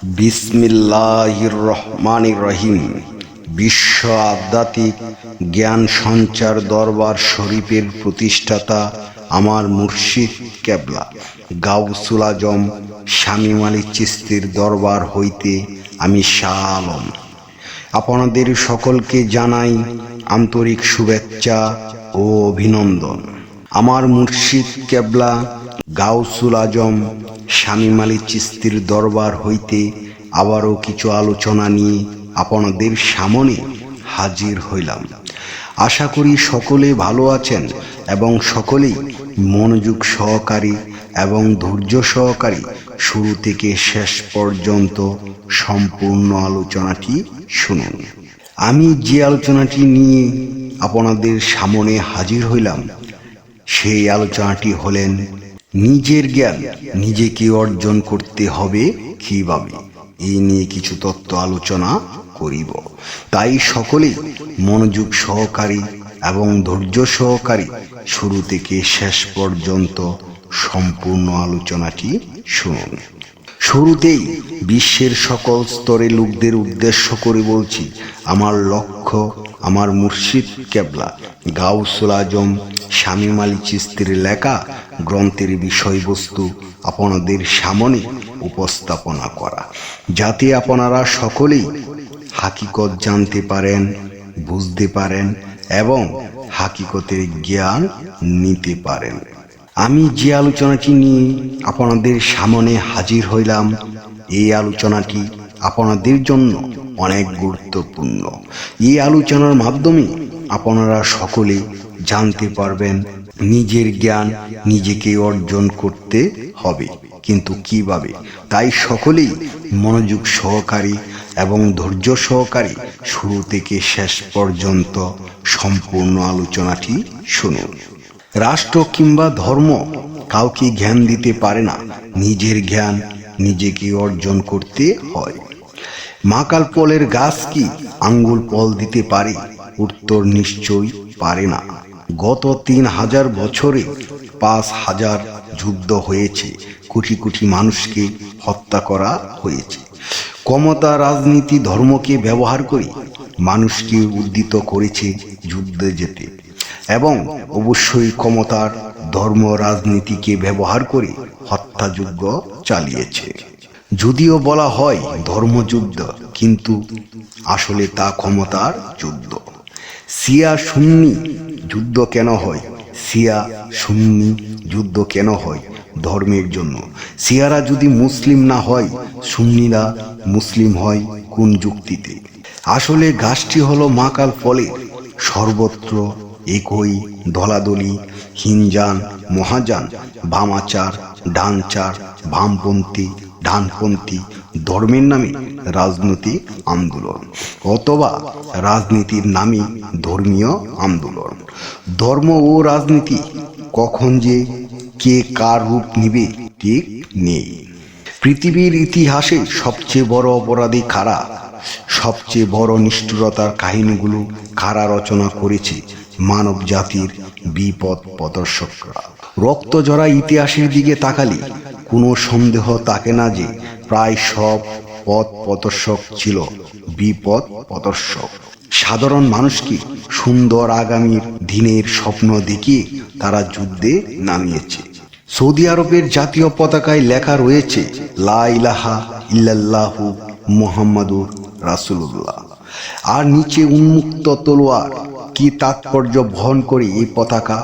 বিসমিল্লাহির রহমানির রহিম। বিশ্ব আধ্যাত্মিক জ্ঞান সঞ্চার দরবার শরীফের প্রতিষ্ঠাতা আমার মুর্শিদ কেবলা গাউসুল আজম শামীম আলী চিশতির দরবার হইতে আমি শাহ আলম আপনাদের সকলকে জানাই আন্তরিক শুভেচ্ছা ও অভিনন্দন। আমার মুর্শিদ কেবলা গাউসুল আজম শামীম আলী চিশতির দরবার হইতে আবারও কিছু আলোচনা নিয়ে আপনাদের সামনে হাজির হইলাম। আশা করি সকলে ভালো আছেন এবং সকলেই মনোযোগ সহকারী এবং ধৈর্য সহকারী শুরু থেকে শেষ পর্যন্ত সম্পূর্ণ আলোচনাটি শুনুন। আমি যে আলোচনাটি নিয়ে আপনাদের সামনে হাজির হইলাম সেই আলোচনাটি হলেন নিজের জ্ঞান নিজেকে অর্জন করতে হবে কিভাবে। এই নিয়ে কিছু তত্ত্ব আলোচনা করিব, তাই সকলেই মনোযোগ সহকারী এবং ধৈর্য সহকারী শুরু থেকে শেষ পর্যন্ত সম্পূর্ণ আলোচনাটি শুনুন। শুরুতেই বিশ্বের সকল স্তরে লোকদের উদ্দেশ্য করে বলছি, আমার লক্ষ্য আমার মুর্শিদ কেবলা গাউসুল আজম শামীম আলী চিশতির লেখা গ্রন্থের বিষয়বস্তু আপনাদের সামনে উপস্থাপনা করা, যাতে আপনারা সকলেই হাকিকত জানতে পারেন, বুঝতে পারেন এবং হাকিকতের জ্ঞান নিতে পারেন। আমি যে আলোচনাটি নিয়ে আপনাদের সামনে হাজির হইলাম, এই আলোচনাটি আপনাদের জন্য অনেক গুরুত্বপূর্ণ। এই আলোচনার মাধ্যমে আপনারা সকলে জানতে পারবেন নিজের জ্ঞান নিজেকে অর্জন করতে হবে, কিন্তু কিভাবে। তাই সকলেই মনোযোগ সহকারী এবং ধৈর্য সহকারী শুরু থেকে শেষ পর্যন্ত সম্পূর্ণ আলোচনাটি শুনুন। রাষ্ট্র কিংবা ধর্ম কাউকে জ্ঞান দিতে পারে না, নিজের জ্ঞান নিজেকে অর্জন করতে হয়। মাকাল ফলের গাছ কি আঙ্গুল ফল দিতে পারে? উত্তর নিশ্চয়ই পারে না। গত 3000 বছরে 5000 যুদ্ধ হয়েছে, কোটি কোটি মানুষকে হত্যা করা হয়েছে। ক্ষমতা রাজনীতি ধর্মকে ব্যবহার করে মানুষকে উদ্দীত করেছে যুদ্ধে যেতে, এবং অবশ্যই ক্ষমতার ধর্ম রাজনীতিকে ব্যবহার করে হত্যাযজ্ঞ চালিয়েছে। যদিও বলা হয় ধর্মযুদ্ধ, কিন্তু আসলে তা ক্ষমতার যুদ্ধ। শিয়া সুন্নি যুদ্ধ কেন হয়? শিয়া সুন্নি যুদ্ধ কেন হয়? ধর্মের জন্য। শিয়ারা যদি মুসলিম না হয়, সুন্নিরা মুসলিম হয় কোন যুক্তিতে? আসলে গাছটি হলো মাকাল ফলের, সর্বত্র একই দলাদলি, হিনজান মহাজান, বামাচার ডানচার, বামপন্থী ডানপন্থী ধর্মের নামে রাজনৈতিক আন্দোলন, অথবা রাজনীতির নামে ধর্মীয় আন্দোলন। ধর্ম ও রাজনীতি কখন যে কে কার রূপ নিবে ঠিক নেই। পৃথিবীর ইতিহাসে সবচেয়ে বড় অপরাধী কারা? সবচেয়ে বড় নিষ্ঠুরতার কাহিনীগুলো কারা রচনা করেছে? মানব জাতির বিপদ প্রদর্শকরা। রক্ত ঝরা ইতিহাসের দিকে তাকালে কোনো সন্দেহ থাকে না যে প্রায় সব পথ প্রদর্শক ছিল বিপদ প্রদর্শক। সাধারণ মানুষকে সুন্দর আগামীর দিনের স্বপ্ন দেখিয়ে তারা যুদ্ধে নামিয়েছে। সৌদি আরবের জাতীয় পতাকায় লেখা রয়েছে লা ইলাহা ইল্লাল্লাহু মুহাম্মাদুর রাসূলুল্লাহ, আর নিচে উন্মুক্ত তলোয়ার। কি তাৎপর্য বহন করে এই পতাকা?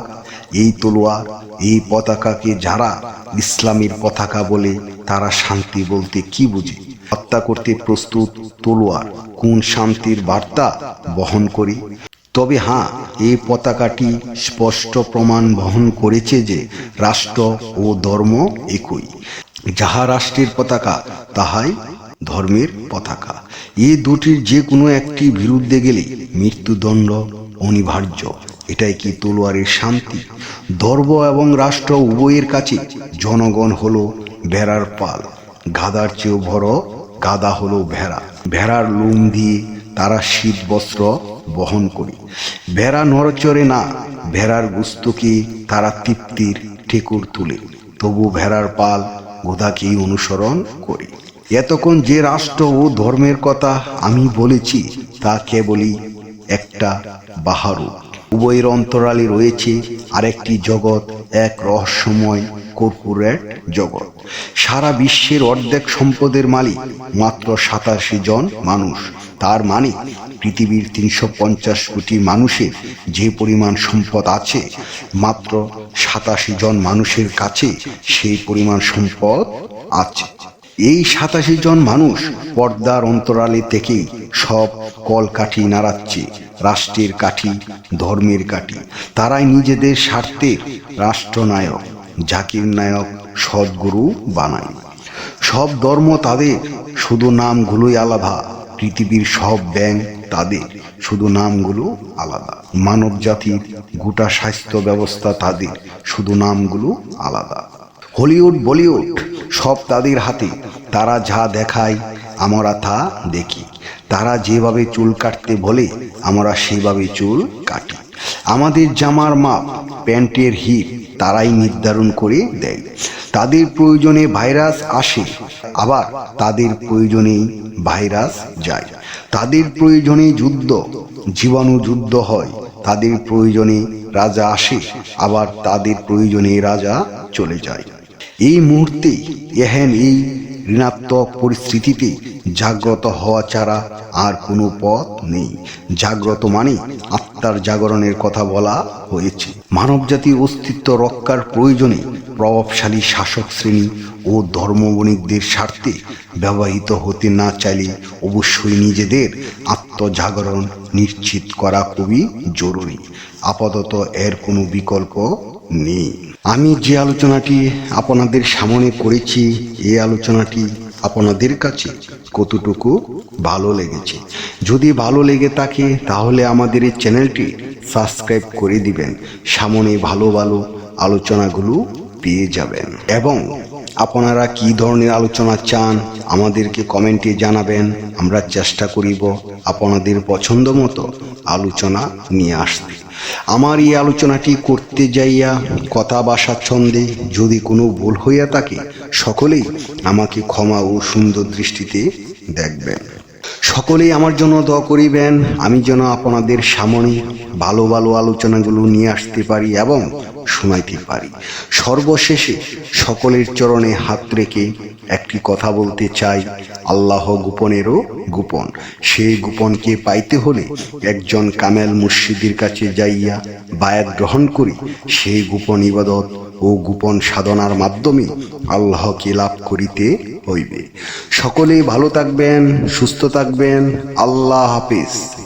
এই তলোয়ার, এই পতাকাকে যারা ইসলামের পতাকা বলে তারা শান্তি বলতে কি বুঝে? হত্যা করতে প্রস্তুত তলোয়ার কোন শান্তির বার্তা বহন করে? তবে হ্যাঁ, এই পতাকাটি স্পষ্ট প্রমাণ বহন করেছে যে রাষ্ট্র ও ধর্ম একই। যাহা রাষ্ট্রের পতাকা তাহাই ধর্মের পতাকা। এই দুটির যে কোনো একটি বিরুদ্ধে গেলে মৃত্যুদণ্ড অনিবার্য। এটাই কি তলোয়ারের শান্তি? ধর্ম এবং রাষ্ট্র উভয়ের কাছে জনগণ হলো ভেড়ার পাল। গাধার চেয়েও বড় গাধা হলো ভেড়া। ভেড়ার লোম দিয়ে তারা শীত বস্ত্র বহন করে। ভেড়া নড়চড়ে না, ভেড়ার গোস্তকে তারা তৃপ্তির ঠেকুর তুলে। তবু ভেড়ার পাল গোধাকেই অনুসরণ করে। এতক্ষণ যে রাষ্ট্র ও ধর্মের কথা আমি বলেছি তা কেবলই একটা বাহারু। উভয়ের অন্তরালে রয়েছে আরেকটি জগৎ, এক রহস্যময় কর্পোরেট জগৎ। সারা বিশ্বের অর্ধেক সম্পদের মালিক মাত্র 87 জন মানুষ। তার মানে পৃথিবীর 350 কোটি মানুষের যে পরিমাণ সম্পদ আছে, মাত্র 87 জন মানুষের কাছে সেই পরিমাণ সম্পদ আছে। এই 87 জন মানুষ পর্দার অন্তরালে থেকেই সব কলকাঠি নাড়াচ্ছে, রাষ্ট্রের কাঠি, ধর্মের কাঠি। তারাই নিজেদের স্বার্থের রাষ্ট্রনায়ক, জাকির নায়ক, সদ্গুরু বানায়। সব ধর্ম তাদের, শুধু নামগুলোই আলাদা। পৃথিবীর সব ব্যাংক তাদের, শুধু নামগুলো আলাদা। মানব জাতির গোটা স্বাস্থ্য ব্যবস্থা তাদের, শুধু নামগুলো আলাদা। হলিউড, বলিউড সব তাদের হাতে। তারা যা দেখায় আমরা তা দেখি। তারা যেভাবে চুল কাটতে বলে আমরা সেভাবে চুল কাটি। আমাদের জামার মাপ, প্যান্টের হিপ তারাই নির্ধারণ করে দেয়। তাদের প্রয়োজনে ভাইরাস আসে, আবার তাদের প্রয়োজনেই ভাইরাস যায়। তাদের প্রয়োজনে যুদ্ধ, জীবাণু যুদ্ধ হয়। তাদের প্রয়োজনে রাজা আসে, আবার তাদের প্রয়োজনে রাজা চলে যায়। এই মুহূর্তে এই ঋণাত্মক পরিস্থিতিতে জাগ্রত হওয়া ছাড়া আর কোনো পথ নেই। জাগ্রত মানে আত্মার জাগরণের কথা বলা হয়েছে। মানবজাতির অস্তিত্ব রক্ষার প্রয়োজনে প্রভাবশালী শাসক শ্রেণী ও ধর্মবণিকদের স্বার্থে ব্যবহৃত হতে না চাইলে অবশ্যই নিজেদের আত্মজাগরণ নিশ্চিত করা খুবই জরুরি। আপাতত এর কোনো বিকল্প নেই। আমি যে আলোচনাটি আপনাদের সামনে করেছি, এই আলোচনাটি আপনাদের কাছে কতটুকু ভালো লেগেছে? যদি ভালো লেগে থাকে তাহলে আমাদের এই চ্যানেলটি সাবস্ক্রাইব করে দিবেন। সামনে ভালো ভালো আলোচনাগুলো পেয়ে যাবেন। এবং আপনারা কি ধরনের আলোচনা চান আমাদেরকে কমেন্টে জানাবেন। আমরা চেষ্টা করিব আপনাদের পছন্দ মতো আলোচনা নিয়ে আসতে। আমার এই আলোচনাটি করতে যাইয়া কথা বা স্বাচ্ছন্দ্যে যদি কোনো ভুল হইয়া থাকে, সকলেই আমাকে ক্ষমা ও সুন্দর দৃষ্টিতে দেখবেন। সকলেই আমার জন্য দোয়া করিবেন, আমি যেন আপনাদের সামনে ভালো ভালো আলোচনাগুলো নিয়ে আসতে পারি এবং শোনাইতে পারি। সর্বশেষে সকলের চরণে হাত রেখে একটি কথা বলতে চাই, আল্লাহ গোপনেরও গোপন। সেই গোপনকে পাইতে হলে একজন কামেল মুর্শিদের কাছে যাইয়া বায়াত গ্রহণ করি। সেই গোপন ইবাদত ও গোপন সাধনার মাধ্যমে আল্লাহকে লাভ করিতে হইবে। সকলেই ভালো থাকবেন, সুস্থ থাকবেন। আল্লাহ হাফেজ।